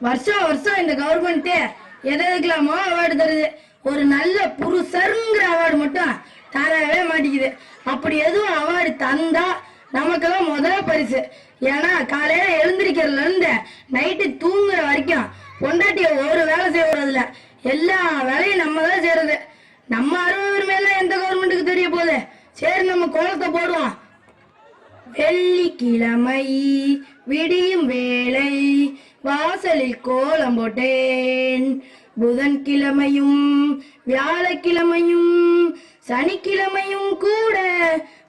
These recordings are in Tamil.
வருஷம் வருஷம் இந்த கவர்மெண்ட் எதுக்கலாமோ அவார்டு தருது. ஒரு நல்ல புருஷருங்கிற அவார்டு மட்டும் தரவே மாட்டேங்குது. அப்படி எதுவும் அவார்டு தந்தா நமக்கெல்லாம் முதல் பரிசு. ஏன்னா காலையில எழுந்திருக்கிறதுல இருந்து நைட்டு தூங்குற வரைக்கும் பொண்டாட்டிய ஒரு வேலை செய்யறதுல எல்லா வேலையும் நம்ம தான் செய்யறது. நம்ம அறுபது மேல எந்த கவர்மெண்ட்டுக்கு தெரிய போகுது? சரி, நம்ம கோலத்தை போடுவோம். வெள்ளிக்கிழமை விடியும் வேளை வாசலில் கோலம் போட்டேன். புதன்கிழமையும் வியாழக்கிழமையும் சனிக்கிழமையும் கூட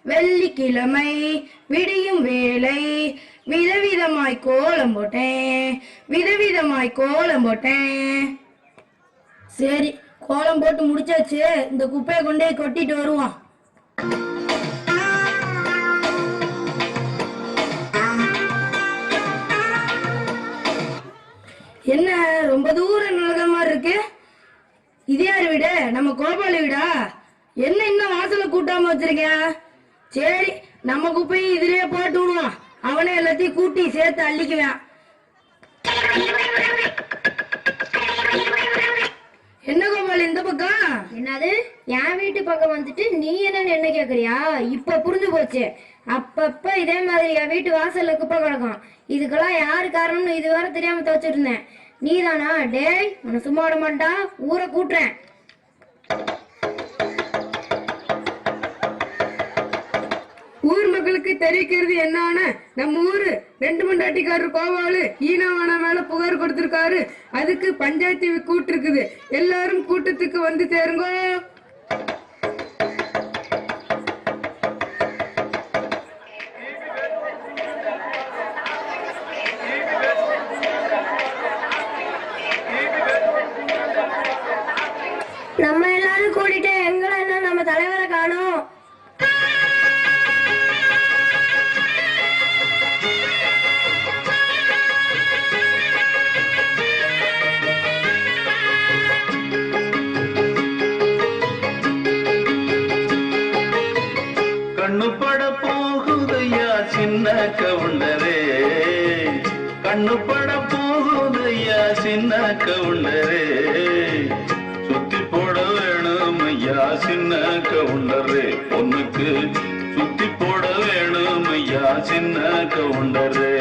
வெள்ளிக்கிழமை விடியும் வேளை விதவிதமாய் கோலம் போட்டேன், விதவிதமாய் கோலம் போட்டேன். சரி, கோலம் போட்டு முடிச்சாச்சு. இந்த குப்பையை கொண்டே கொட்டிட்டு வருவோம். என்ன ரொம்ப தூரம் நடக்கிற மாதிரி இருக்கு? இது யாரு வீடு? நம்ம கோபாலி வீடா? என்ன இன்னும் வாசல கூட்டாம வச்சிருக்கேன்? சரி, நம்ம குப்பையை இதுலயே போட்டு விடுவோம். அவனே எல்லாத்தையும் கூட்டி சேர்த்து அள்ளிக்குவேன். என்ன கோபாலி இந்த பக்கம்? என்னது, என் வீட்டு பக்கம் வந்துட்டு நீ என்ன கேக்குறியா? இப்ப புரிஞ்சு போச்சு. அப்பப்ப இதே மாதிரி என் வீட்டு வாசல்ல குப்பை கிடக்கும். இதுக்கெல்லாம் யாரு காரணம்னு இதுவரை தெரியாம துவச்சிருந்தேன். நீதானா? டேய், உன்னை சும்மா விட மாட்டா, ஊரை கூட்டுறேன். ஊர் மக்களுக்கு தெரிவிக்கிறது என்னன்னா, நம்ம ஊரு 2 மண்டாட்டிக்காரர் கோபாலு ஈனாவான மேல புகார் கொடுத்திருக்காரு. அதுக்கு பஞ்சாயத்து கூட்டு இருக்குது. எல்லாரும் கூட்டத்துக்கு வந்து சேருங்க. நம்ம எல்லாரும் கூட்டிட்டு எங்களை என்ன நம்ம தலைவரை காணோம். கண்ணுப்பட போகுதையா சின்ன கவுண்டரே, கண்ணுப்பட போகுதையா சின்ன கவுண்டரே, சுத்தி போட வேணும் ஐயா சின்ன கவுண்டரே, பொண்ணுக்கு சுத்தி போட வேணும் ஐயா சின்ன கவுண்டரே.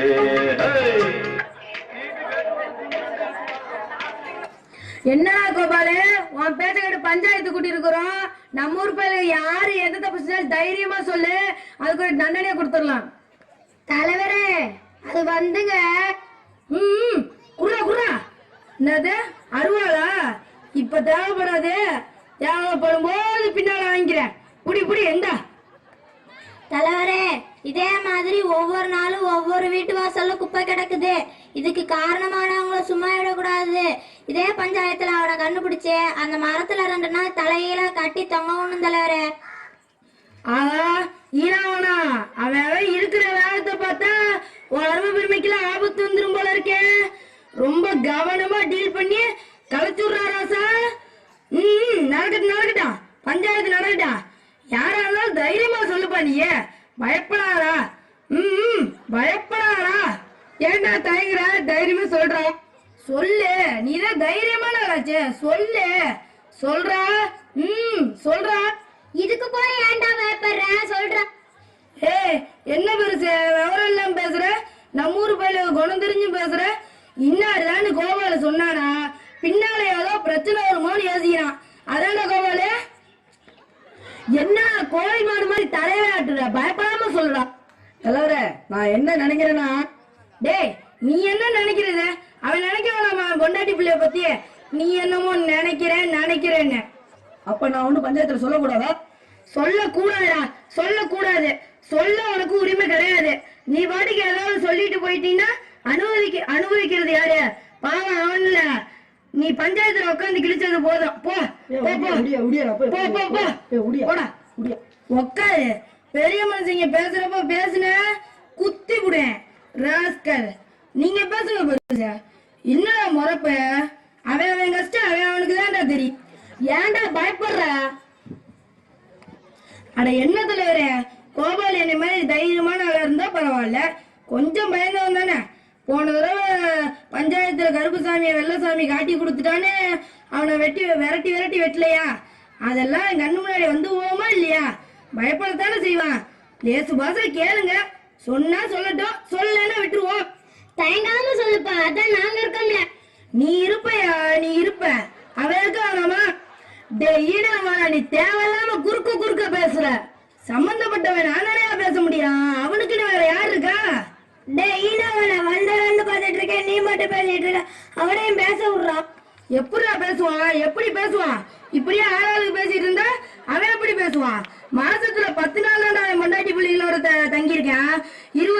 என்ன கோபாலு, உன் பேச்ச கேட்டு பஞ்சாயத்து கூட்டி இருக்கிறோம். நம்ம ஊர் பேரு யாரு எந்த தப்பு செஞ்சாலும் தைரியமா சொல்லு, அதுக்கு ஒரு தண்டனையா கொடுத்துடலாம். தலைவரே, அது வந்துங்க. குர்ரா குர்ரா. என்னது அருவாளா? இப்ப தேவைப்படாது, தேவைப்படும் போது பின்னால வாங்கிக்கிறேன். புடி புடி எந்தா. தலைவரே, இதே மாதிரி ஒவ்வொரு நாளும் ஒவ்வொரு வீட்டு வாசல்ல குப்பை கிடக்குது. இதுக்கு காரணமானவங்களை சும்மா விடக்கூடாது. இதே பஞ்சாயத்துல அவனை கண்டுபிடிச்சு அந்த மரத்துல 2 நாள் தலையில கட்டி தொங்கணும் தலைவரே. ஆஹா, ஈராவனா அவன் இருக்கிற வேகத்தை பார்த்தா உடம்பு பெருமைக்கெல்லாம் ஆபத்து வந்துரும் போல இருக்கே. ரொம்ப கவனமா டீல் பண்ணி கலைச்சுடுறா ராசா. நடக்கட்டும் நடக்கட்டும், பஞ்சாயத்து நடக்கட்டா. யாரா இருந்தாலும் தைரியமா சொல்லுப்பா. நீயே பயப்படாதா? பயப்படாதா? ஏண்டா தயங்குற? தைரியமா சொல்றா. சொல்லு, நீதான் தைரியமான ஆளாச்சே. சொல்லு, சொல்றா. சொல்றா. இதுக்கு போய் ஏன்டா பயப்படுற? சொல்ற. என்ன பெருசு விவரம் இல்லாம பேசுற? நம்ம ஊரு பயில குணம் தெரிஞ்சு பேசுற. இன்னாருதான்னு கோபால சொன்னானா பின்னால ஏதோ பிரச்சனை வருமோன்னு யோசிக்கிறான். அதான்டா கோபாலு. என்ன கோழி மாடு மாதிரி தலையாட்டுற? பயப்படாம சொல்றா. தலைவர, நான் என்ன நினைக்கிறேன்னா, டேய் நீ என்ன நினைக்கிறது? அவன் நினைக்க வேணாம் பொண்டாட்டி பிள்ளைய பத்தி. நீ என்னமோ நினைக்கிறேன்னு. அப்ப நான் ஒண்ணு பஞ்சாயத்துல சொல்லக்கூடாதா? சொல்லக்கூடாதா? சொல்லக்கூடாது. சொல்ல உனக்கு உரிமை கிடையாது. நீ பாட்டுக்கு ஏதாவது சொல்லிட்டு போயிட்டீங்கன்னா அனுபவிக்கிறது யாரு? பாவம் அவன்ல. நீ பஞ்சாயத்துல உட்காந்து கிழிச்சது போதும். போ போ போ. உக்காரு. பெரிய மனுஷங்க பேசுறப்ப பேசுன குத்தி விடுவேன் ராஸ்கல். நீங்க பேசுங்க பெருசா. என்னடா முறப்ப? அவன் கஷ்டம் அவனுக்கு தான்டா தெரியும். ஏன்டா பயப்படுற? அட என்ன தலைவரே, கோபால் என்ன மாதிரி தைரியமான ஆளா இருந்தா பரவாயில்ல, கொஞ்சம் பயந்தவன் தானே. போன தடவை பஞ்சாயத்துல கருப்புசாமியை வெள்ளசாமி காட்டி கொடுத்துட்டான்னு அவனை விரட்டி வெட்டலையா? அதெல்லாம் என் கண்ணு முன்னாடி வந்து போவோமா இல்லையா? பயப்படத்தானே செய்வான். லேசு பாசல கேளுங்க, சொன்னா சொல்லட்டும், சொல்லலைன்னா விட்டுருவோம். தயங்காம சொல்லுப்பா, அதான் நாங்க இருக்கோம்ல. நீ இருப்பையா, நீ இருப்ப, அவன் இருக்க வேணாமா? நீ தேவையில்லாம குறுக்க பேசுற. சம்பந்தப்பட்டவன் நானே பேச முடியும், அவனுக்குன்னு வேற யாரு இருக்கா? வந்தவன்னு பாத்துட்டு இருக்கேன், நீ மட்டும் பேசிட்டு இருக்க. அவனையும் பேச விடுறான். எப்படிடா பேசுவான்? எப்படி பேசுவான்? இப்படியே ஆளாளுக்கு பேசிட்டு இருந்தா அவன் எப்படி பேசுவான்? மாசத்துல 10 நாள் தான் அவன் பொண்டாட்டி பிள்ளைகளோட தங்கியிருக்கான். 20